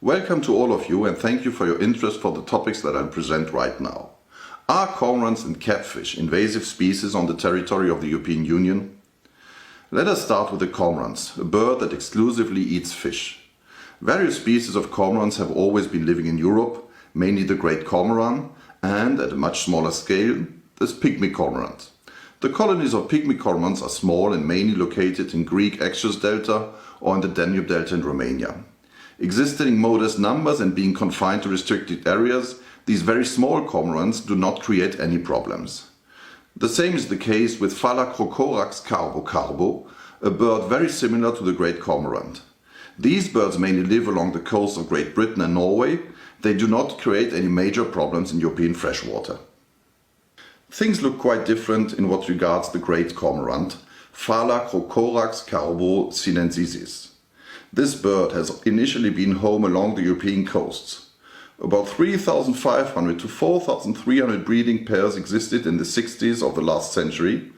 Welcome to all of you and thank you for your interest for the topics that I'll present right now. Are cormorants and catfish invasive species on the territory of the European Union? Let us start with the cormorants, a bird that exclusively eats fish. Various species of cormorants have always been living in Europe, mainly the great cormoran and, at a much smaller scale, the pygmy cormorant. The colonies of pygmy cormorants are small and mainly located in Greek Axios Delta or in the Danube Delta in Romania. Existing in modest numbers and being confined to restricted areas, these very small cormorants do not create any problems. The same is the case with Phalacrocorax carbo, a bird very similar to the great cormorant. These birds mainly live along the coast of Great Britain and Norway. They do not create any major problems in European freshwater. Things look quite different in what regards the great cormorant, Phalacrocorax carbo sinensis. This bird has initially been home along the European coasts. About 3,500 to 4,300 breeding pairs existed in the 60s of the last century,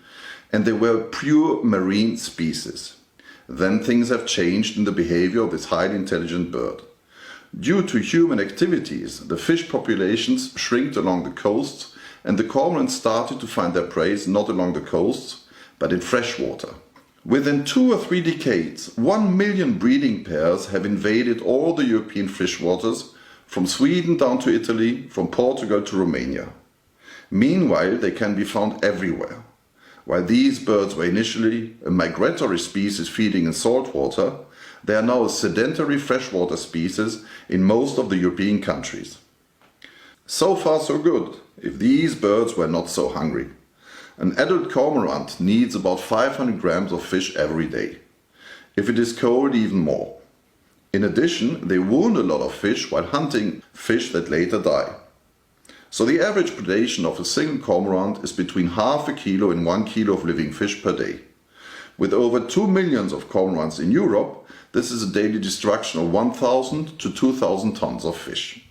and they were pure marine species. Then things have changed in the behavior of this highly intelligent bird. Due to human activities, the fish populations shrinked along the coasts, and the cormorants started to find their prey not along the coasts, but in freshwater. Within 2 or 3 decades, 1 million breeding pairs have invaded all the European freshwaters, from Sweden down to Italy, from Portugal to Romania. Meanwhile, they can be found everywhere. While these birds were initially a migratory species feeding in salt water, they are now a sedentary freshwater species in most of the European countries. So far so good, if these birds were not so hungry. An adult cormorant needs about 500 grams of fish every day. If it is cold, even more. In addition, they wound a lot of fish while hunting fish that later die. So the average predation of a single cormorant is between half a kilo and 1 kilo of living fish per day. With over 2 million of cormorants in Europe, this is a daily destruction of 1,000 to 2,000 tons of fish.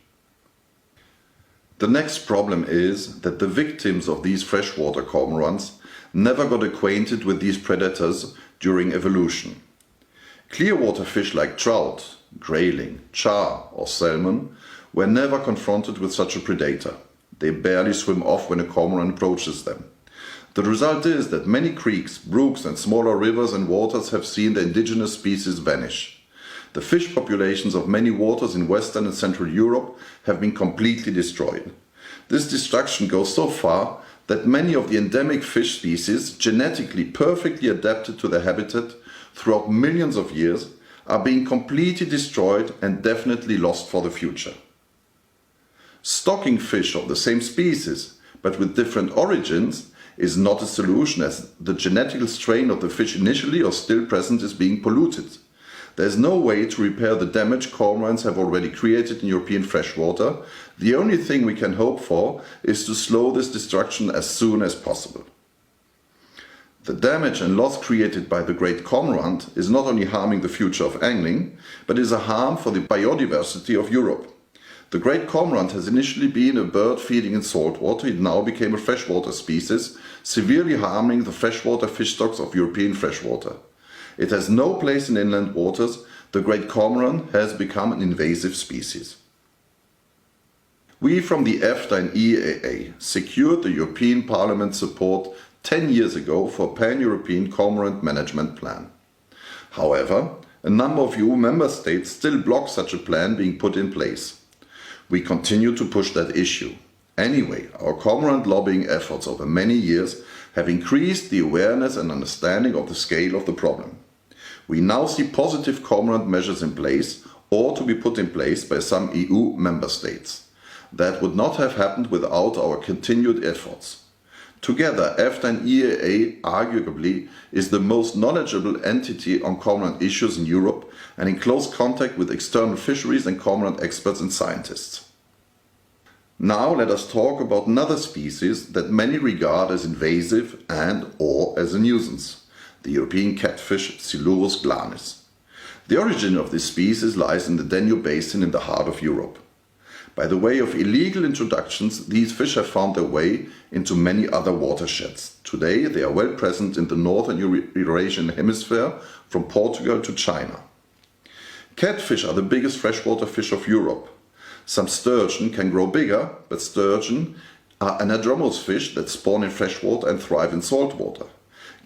The next problem is that the victims of these freshwater cormorants never got acquainted with these predators during evolution. Clearwater fish like trout, grayling, char or salmon were never confronted with such a predator. They barely swim off when a cormorant approaches them. The result is that many creeks, brooks and smaller rivers and waters have seen the indigenous species vanish. The fish populations of many waters in Western and Central Europe have been completely destroyed. This destruction goes so far that many of the endemic fish species, genetically perfectly adapted to their habitat throughout millions of years, are being completely destroyed and definitely lost for the future. Stocking fish of the same species, but with different origins, is not a solution, as the genetic strain of the fish initially or still present is being polluted. There is no way to repair the damage cormorants have already created in European freshwater. The only thing we can hope for is to slow this destruction as soon as possible. The damage and loss created by the great cormorant is not only harming the future of angling, but is a harm for the biodiversity of Europe. The great cormorant has initially been a bird feeding in saltwater. It now became a freshwater species, severely harming the freshwater fish stocks of European freshwater. It has no place in inland waters. The great cormorant has become an invasive species. We from the EFTA and EEA secured the European Parliament's support 10 years ago for a pan-European cormorant management plan. However, a number of EU member states still block such a plan being put in place. We continue to push that issue. Anyway, our cormorant lobbying efforts over many years have increased the awareness and understanding of the scale of the problem. We now see positive cormorant measures in place or to be put in place by some EU member states. That would not have happened without our continued efforts. Together, EFTA and EEA arguably is the most knowledgeable entity on cormorant issues in Europe and in close contact with external fisheries and cormorant experts and scientists. Now let us talk about another species that many regard as invasive and/or as a nuisance, the European catfish Silurus glanis. The origin of this species lies in the Danube basin in the heart of Europe. By the way of illegal introductions, these fish have found their way into many other watersheds. Today they are well present in the northern Eurasian hemisphere, from Portugal to China. Catfish are the biggest freshwater fish of Europe. Some sturgeon can grow bigger, but sturgeon are anadromous fish that spawn in freshwater and thrive in saltwater.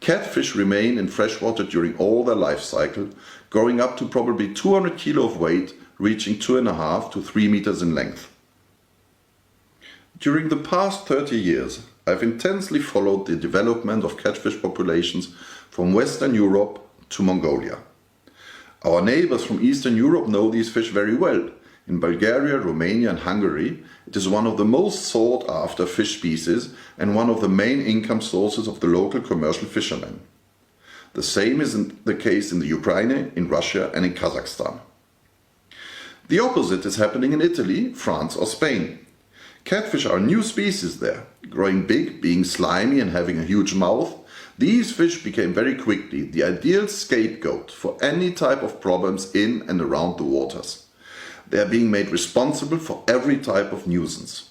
Catfish remain in freshwater during all their life cycle, growing up to probably 200 kg of weight, reaching 2.5 to 3 meters in length. During the past 30 years, I've intensely followed the development of catfish populations from Western Europe to Mongolia. Our neighbors from Eastern Europe know these fish very well. In Bulgaria, Romania and Hungary, it is one of the most sought after fish species and one of the main income sources of the local commercial fishermen. The same is the case in the Ukraine, in Russia and in Kazakhstan. The opposite is happening in Italy, France or Spain. Catfish are a new species there. Growing big, being slimy and having a huge mouth, these fish became very quickly the ideal scapegoat for any type of problems in and around the waters. They are being made responsible for every type of nuisance.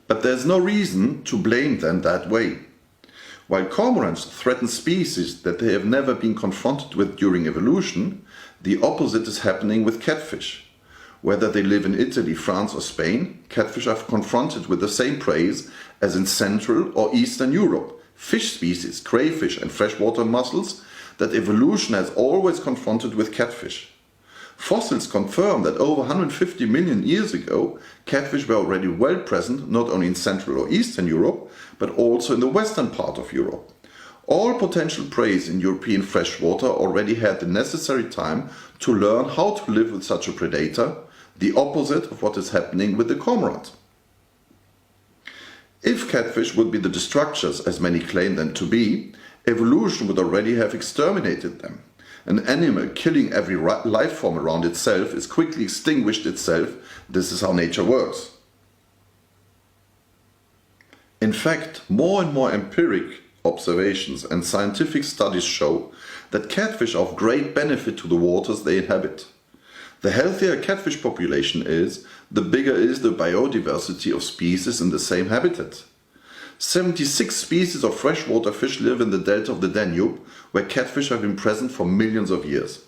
But there's no reason to blame them that way. While cormorants threaten species that they have never been confronted with during evolution, the opposite is happening with catfish. Whether they live in Italy, France or Spain, catfish are confronted with the same prey as in Central or Eastern Europe. Fish species, crayfish and freshwater mussels that evolution has always confronted with catfish. Fossils confirm that over 150 million years ago, catfish were already well present not only in Central or Eastern Europe, but also in the western part of Europe. All potential prey in European freshwater already had the necessary time to learn how to live with such a predator, the opposite of what is happening with the cormorant. If catfish would be the destructors, as many claim them to be, evolution would already have exterminated them. An animal killing every life form around itself is quickly extinguished itself. This is how nature works. In fact, more and more empiric observations and scientific studies show that catfish are of great benefit to the waters they inhabit. The healthier a catfish population is, the bigger is the biodiversity of species in the same habitat. 76 species of freshwater fish live in the delta of the Danube, where catfish have been present for millions of years.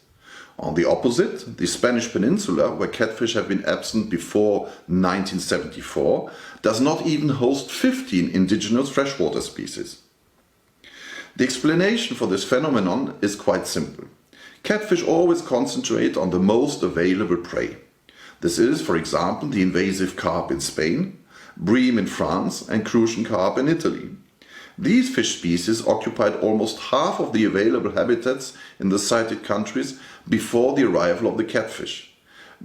On the opposite, the Spanish peninsula, where catfish have been absent before 1974, does not even host 15 indigenous freshwater species. The explanation for this phenomenon is quite simple. Catfish always concentrate on the most available prey. This is, for example, the invasive carp in Spain, bream in France and crucian carp in Italy. These fish species occupied almost half of the available habitats in the cited countries before the arrival of the catfish.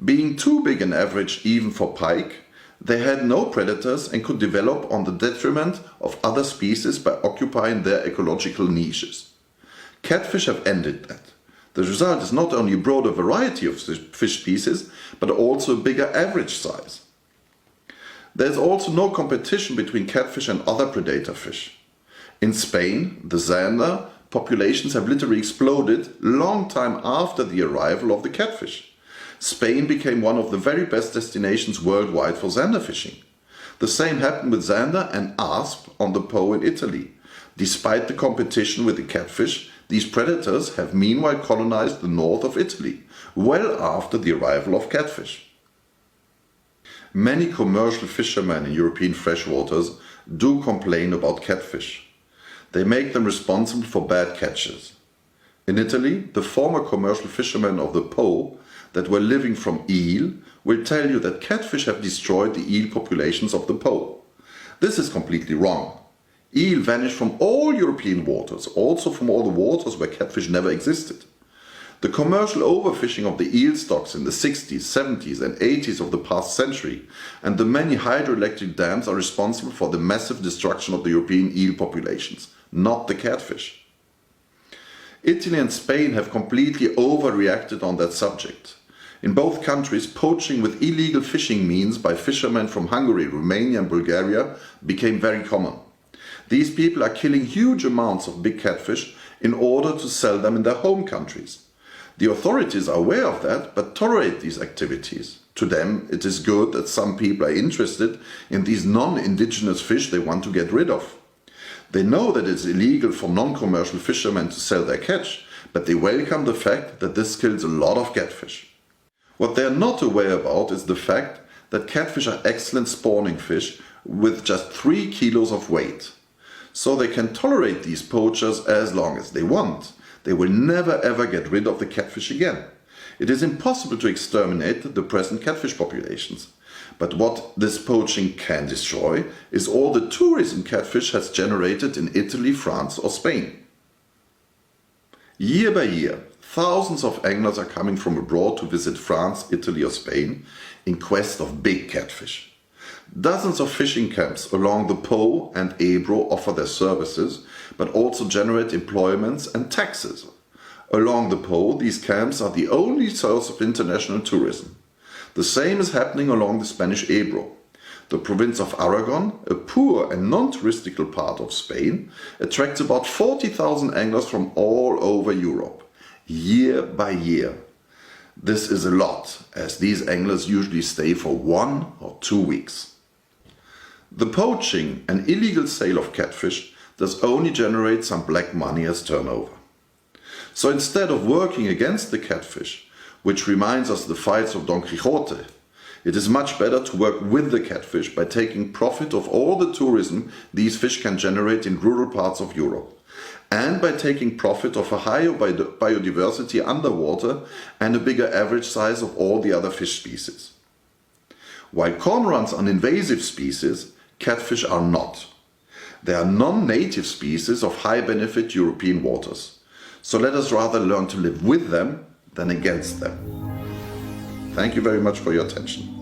Being too big an average even for pike, they had no predators and could develop on the detriment of other species by occupying their ecological niches. Catfish have ended that. The result is not only a broader variety of fish species, but also a bigger average size. There is also no competition between catfish and other predator fish. In Spain, the zander populations have literally exploded long time after the arrival of the catfish. Spain became one of the very best destinations worldwide for zander fishing. The same happened with zander and asp on the Po in Italy. Despite the competition with the catfish, these predators have meanwhile colonized the north of Italy, well after the arrival of catfish. Many commercial fishermen in European freshwaters do complain about catfish. They make them responsible for bad catches. In Italy, the former commercial fishermen of the Po that were living from eel will tell you that catfish have destroyed the eel populations of the Po. This is completely wrong. Eel vanished from all European waters, also from all the waters where catfish never existed. The commercial overfishing of the eel stocks in the 60s, 70s and 80s of the past century and the many hydroelectric dams are responsible for the massive destruction of the European eel populations, not the catfish. Italy and Spain have completely overreacted on that subject. In both countries, poaching with illegal fishing means by fishermen from Hungary, Romania and Bulgaria became very common. These people are killing huge amounts of big catfish in order to sell them in their home countries. The authorities are aware of that, but tolerate these activities. To them, it is good that some people are interested in these non-indigenous fish they want to get rid of. They know that it's illegal for non-commercial fishermen to sell their catch, but they welcome the fact that this kills a lot of catfish. What they are not aware about is the fact that catfish are excellent spawning fish with just 3 kilos of weight. So they can tolerate these poachers as long as they want. They will never ever get rid of the catfish again. It is impossible to exterminate the present catfish populations. But what this poaching can destroy is all the tourism catfish has generated in Italy, France or Spain. Year by year, thousands of anglers are coming from abroad to visit France, Italy or Spain in quest of big catfish. Dozens of fishing camps along the Po and Ebro offer their services, but also generate employments and taxes. Along the Po, these camps are the only source of international tourism. The same is happening along the Spanish Ebro. The province of Aragon, a poor and non-touristical part of Spain, attracts about 40,000 anglers from all over Europe, year by year. This is a lot, as these anglers usually stay for 1 or 2 weeks. The poaching and illegal sale of catfish does only generate some black money as turnover. So instead of working against the catfish, which reminds us of the fights of Don Quixote, it is much better to work with the catfish by taking profit of all the tourism these fish can generate in rural parts of Europe, and by taking profit of a higher biodiversity underwater and a bigger average size of all the other fish species. While cormorants are an invasive species, catfish are not. They are non-native species of high-benefit European waters. So let us rather learn to live with them than against them. Thank you very much for your attention.